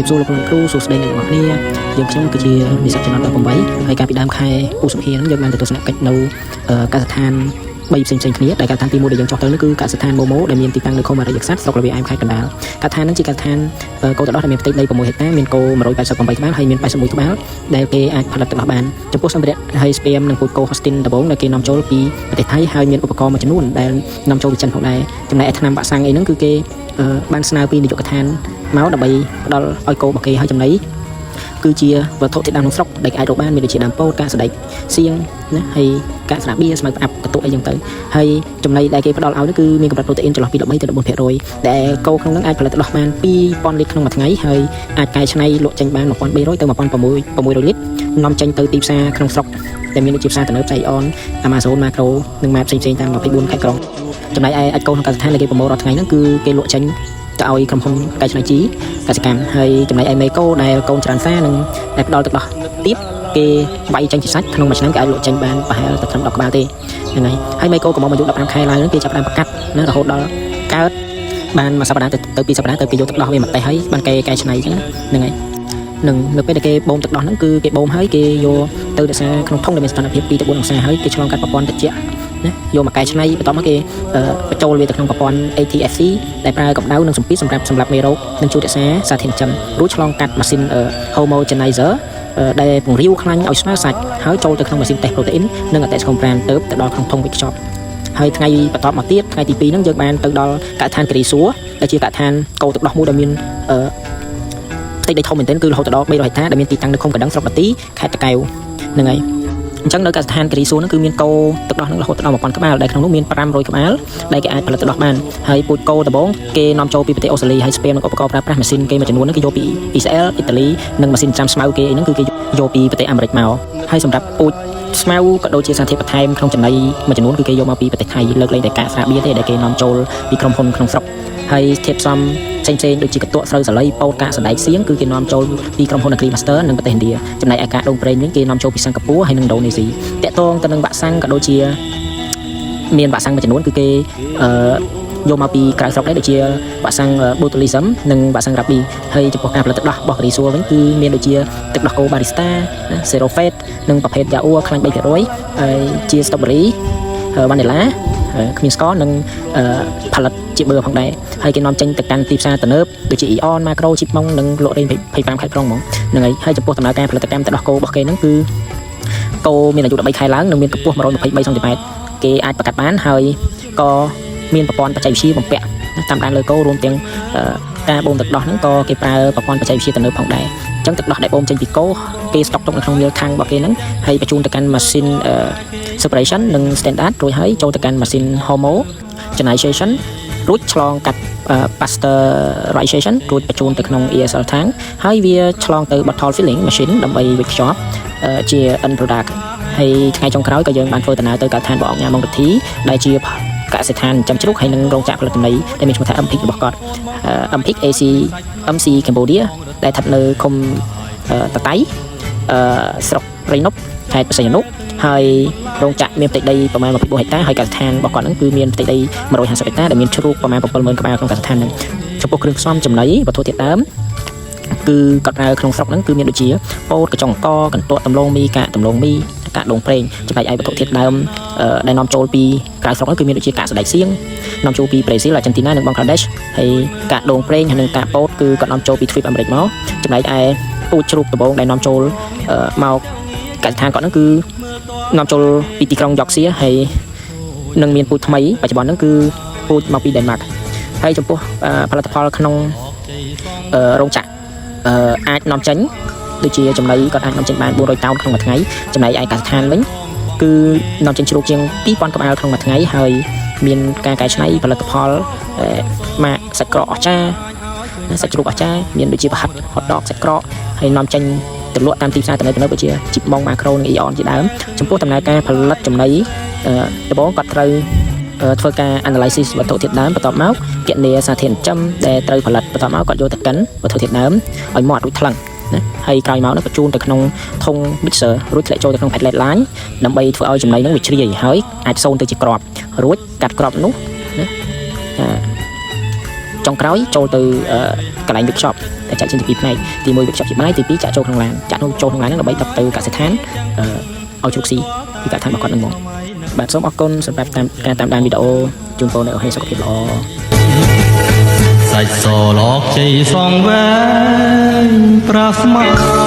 ជំរាបសួរលោកគ្រូសួស្តីអ្នកទាំងអស់គ្នាយើងខ្ញុំគឺជានិស្សិតចំនួន18ហើយកាលពីដើមខែឧសភាហ្នឹងយើងបានទៅទស្សនកិច្ចនៅកសិដ្ឋាន3ផ្សេងៗគ្នាដែលកសិដ្ឋានទី1ដែលយើងចុះទៅនោះគឺកសិដ្ឋានម៉ូម៉ូដែលមានទីតាំងនៅខេត្តរាជសាស្ត្រស្រុករបៀងឯមខេត្តកណ្ដាលកសិដ្ឋានហ្នឹងជាកសិដ្ឋានគោទឹកដោះដែលមានផ្ទៃដី6ហិកតាមានគោ188ក្បាលហើយមាន81ក្បាលដែលគេអាចផលិតទឹកដោះបានចំពោះសម្ភារៈហើយស្ពាមនិងពូជគោ Holstein ដំបូងដែលគេនាំចូលពីប្រទេសថៃហើយមានឧបករណ៍មួយចំនួនដែលនាំចូលពីចិនផងដែរចំណែកឯថ្នាំវ៉ាក់សាំងអីហ្នឹងគឺគេបានស្នើពីនាយកដ្ឋានមកដើម្បីផ្ដល់ឲ្យគោរបស់គេឲ្យចំណីគឺជាវត្ថុធាតុដើមក្នុងស្រុកដែលអាចរកបានមានដូចជាដើមពោតកាកស្ដេចសៀងណាហើយកាកស្រាបៀស្មៅផ្អាប់កន្ទុកអីចឹងទៅហើយចំណីដែលគេផ្ដល់ឲ្យនោះគឺមានកម្រិតប្រូតេអ៊ីនចន្លោះពី13ទៅ14%ដែលគោក្នុងនោះអាចផលិតទឹកដោះបាន2000លីត្រក្នុងមួយថ្ងៃហើយអាចកែច្នៃលក់ចេញបាន1300ទៅ1600លីត្រនាំចេញទៅទីផ្សារក្នុងស្រុកដែលមានដូចជាផ្សារទំនើបចៃអន Amazon Macro និង Map ផ្សេងៗតាម24ខេត្តក្រុងចំណែកឯអាចគោក្នុងកសិដ្ឋានដែលគេប្រមូលរាល់ថ្ងៃហ្នឹងគឺគេលក់ចេញទៅឲ្យក្រុមហ៊ុនកែច្នៃជីកសិកម្មហើយចំណែកឯមេកូដែលកូនច្រើនសារនិងដែលផ្ដល់ទឹកដោះទៀតគេវាយចេញជាសាច់ក្នុងមួយឆ្នាំគេអាចលក់ចេញបានប្រហែលតែត្រឹម10ក្បាលទេហ្នឹងហើយមេកូកំពុងអាយុ15ខែឡើងគេចាប់ផ្ដើមប្រកាត់ណារហូតដល់កើតបានមួយសប្តាហ៍ទៅ2សប្តាហ៍ទៅគេយកទឹកដោះវាមកតេះហើយបានគេកែច្នៃអញ្ចឹងហ្នឹងហើយនឹងនៅពេលដែលគេបូមទឹកដោះហ្នឹងគឺគេបូមហើយគេយកទៅរក្សាក្នុងធុងដែលមានស្ថានភាព2ទៅ4អង្សាហើយគេឆ្លងកាត់ប្រព័ន្ធត្រជាក់ណាយកមកកែច្នៃបន្ទាប់មកគេបញ្ចូលវាទៅក្នុងប្រព័ន្ធ ATFC ដែលប្រើកម្ដៅនិងសម្ពាធសម្រាប់មេរោគនិងជួយរក្សាសារធាតុចិញ្ចឹមរួចឆ្លងកាត់ម៉ាស៊ីន homogenizer ដែលពង្រាវខ្លាញ់ឲ្យស្មើសាច់ហើយចូលទៅក្នុងម៉ាស៊ីនតេស្តប្រូតេអ៊ីននិងអតិសកំប្រានទៅដល់ក្នុងធុងវេចខ្ចប់ហើយថ្ងៃបន្ទាប់មកទៀតថ្ងៃទី2ហ្នឹងយើងបានទៅដល់កសិដ្ឋានគិរីសួរដែលជាកសិដ្ឋានគោទឹកដោះមួយដែលមានផ្ទៃដីធំមែនទែនគឺរហូតដល់300ហិកតាដែលមានទីតាំងនៅឃុំកណ្ដឹងស្រុកបាទីខេត្តតាកែវហ្នឹងហើយអញ្ចឹងនៅកសិដ្ឋានគិរីសួរហ្នឹងគឺមានគោទឹកដោះហ្នឹងរហូតដល់1000ក្បាលដែលក្នុងនោះមាន500ក្បាលដែលគេអាចផលិតទឹកដោះបានហើយពូជគោដំបងគេនាំចូលពីប្រទេសអូស្ត្រាលីហើយស្ពាមនិងឧបករណ៍ប្រើប្រាស់ម៉ាស៊ីនគេមួយចំនួនហ្នឹងគេយកពីអ៊ីស្រាអែលអ៊ីតាលីនិងម៉ាស៊ីនត្រាំស្មៅគេអីហ្នឹងគឺគេយកពីប្រទេសអាមេរិកមកហើយសម្រាប់ពូជស្មៅក៏ដូចជាសារធាតុបន្ថែមក្នុងចំណីមួយចំនួនគឺគេយកមកពីប្រទេសថៃលើកលែងតែកាកស្រាបៀទេដែលគេនាំចូលពីក្រុមហ៊ុនក្នុងស្រុកហើយធាតុផ្សំផ្សេងៗដូចជាកន្ទក់ស្រូវសាលីពោតកាកសណ្ដែកសៀងគឺគេនាំចូលពីក្រុមហ៊ុន Agrimaster និងប្រទេសឥណ្ឌាចំណែកឯកាដូងប្រេងវិញគេនាំចូលពីសិង្ហបុរីហើយនិងឥណ្ឌូនេស៊ីតាក់ទងទៅនឹងវ៉ាក់សាំងក៏ដូចជាមានវ៉ាក់សាំងមួយចំនួនគឺគេយកមកពីក្រៅស្រុកដែរដូចជាវ៉ាក់សាំង botulism និងវ៉ាក់សាំង rabi ហើយចំពោះការផលិតទឹកដោះរបស់គិរីសួរវិញគឺមានដូចជាទឹកដោះគោ barista zero fat និងប្រភេទ yaourt ខ្លាញ់ 3% ហើយជា strawberry vanilla គ្មានស្ករនិងផលិតជាបឺផងដែរហើយគេនាំចេញទៅកាន់ទីផ្សារទំនើបដូចជា Eon Macro Chipmong និងលក់លេង25ខេត្តក្រុងហ្មងហ្នឹងហើយចំពោះដំណើរការផលិតកម្មទឹកដោះគោរបស់គេហ្នឹងគឺគោមានអាយុ13ខែឡើងនិងមានកម្ពស់123សង់ទីម៉ែត្រគេអាចប្រកាត់បានហើយក៏មានប្រព័ន្ធបច្ចេកវិទ្យាបំពាក់តាមដានលើគោរួមទាំងការបូមទឹកដោះហ្នឹងក៏គេប្រើប្រព័ន្ធបច្ចេកវិទ្យាទំនើបផងដែរអញ្ចឹងទឹកដោះដែលបូមចេញពីគោគេស្តុកទុកនៅក្នុងមីលខាងរបស់គេហ្នឹងហើយបញ្ជូនទៅកាន់ម៉ាស៊ីនseparation និង standard រួចហើយចូលទៅកាន់ម៉ាស៊ីន homogenization រួចឆ្លងកាត់ pasteurization រួចបញ្ជូនទៅក្នុង ESL tank ហើយវាឆ្លងទៅ bottle filling machine ដើម្បីវេចខ្ចប់ជា end product ហើយថ្ងៃចុងក្រោយក៏យើងបានធ្វើដំណើរទៅកសិដ្ឋានបងអង្គញ៉ាម៉ុងរទ្ធីដែលជាកសិដ្ឋានចិញ្ចឹមជ្រូកហើយនឹងរោងចក្រផលិតចំណីដែលមានឈ្មោះថា MPIC របស់គាត់ MPIC MC Cambodia ដែលស្ថិតនៅឃុំតតៃស្រុករៃនុបខេត្តបរសៃអនុហើយរោងចក្រមានផ្ទៃដីប្រមាណ24ហិកតាហើយកសិដ្ឋានរបស់គាត់ហ្នឹងគឺមានផ្ទៃដី150ហិកតាដែលមានជ្រូកប្រមាណ70000ក្បាលក្នុងកសិដ្ឋានហ្នឹងចំពោះគ្រឿងផ្សំចំណីវត្ថុធាតុដើមគឺគាត់ប្រើក្នុងស្រុកហ្នឹងគឺមានដូចជាពោតកញ្ចុងកកន្ទក់ដំឡូងមីកាកដំឡូងមីកាកដូងប្រេងចំណែកឯវត្ថុធាតុដើមដែលនាំចូលពីក្រៅស្រុកហ្នឹងគឺមានដូចជាកាកសណ្ដែកសៀងនាំចូលពីប្រេស៊ីលអាចិនទីណានិងបង់ក្លាដេសហើយកាកដូងប្រេងហើយនិងកាកពោតគឺគាត់នាំចូលពីទ្វីបអាមេរិកមកចំណែកឯពូជជ្រូកដំបងដែលនាំចូលមកកសិដ្ឋានគាត់ហ្នឹងគឺនាំចូលពីទីក្រុងយ៉កសៀហើយនឹងមានពូជថ្មីបច្ចុប្បន្នហ្នឹងគឺពូជមកពីដេនម៉ាร์កហើយចំពោះផលិតផលក្នុងរោងចក្រអាចនាំចេញដូចជាចំណីគាត់អាចនាំចេញបាន400តោនក្នុងមួយថ្ងៃចំណែកឯកសិដ្ឋានវិញគឺនាំចេញជ្រូកជាង2000ក្បាលក្នុងមួយថ្ងៃហើយមានការកែច្នៃផលិតផលម៉ាកសាច់ក្រកអស្ចារ្យសាច់ជ្រូកអស្ចារ្យមានដូចជាប្រហិត hot dog សាច់ក្រកហើយនាំចេញទៅលក់តាមទីផ្សារទំនើបដូចជា Chipmong Macro និង Eon ជាដើមចំពោះដំណើរការផលិតចំណីដំបូងគាត់ត្រូវធ្វើការ analysis វត្ថុធាតុដើមបន្ទាប់មកគណនាសារធាតុចិញ្ចឹមដែលត្រូវផលិតបន្ទាប់មកគាត់យកទៅកិនវត្ថុធាតុដើមឲ្យមាត់រួចថ្លឹងណាហើយក្រោយមកនោះបញ្ជូនទៅក្នុងធុង mixer រួចធ្លាក់ចូលទៅក្នុង pallet line ដើម្បីធ្វើឲ្យចំណីហ្នឹងវាជ្រាយហើយអាចសូនទៅជាគ្រាប់រួចកាត់គ្រាប់នោះណា ចុងក្រោយចូលទៅកន្លែង workshop តែចាក់ចេញពីផ្នែកទី1 workshop ជាបាយទី2ចាក់ចូលក្នុងឡានចាក់ចូលក្នុងឡានហ្នឹងដើម្បីទៅកសិដ្ឋានឲ្យជ្រូកស៊ីពីកសិដ្ឋានរបស់គាត់នឹងមកបាទសូមអរគុណសម្រាប់ការតាមដានវីដេអូជូនពរនៅឲ្យសុខភាពល្អសាច់សឡកជ័យសងវែងប្រាស្មា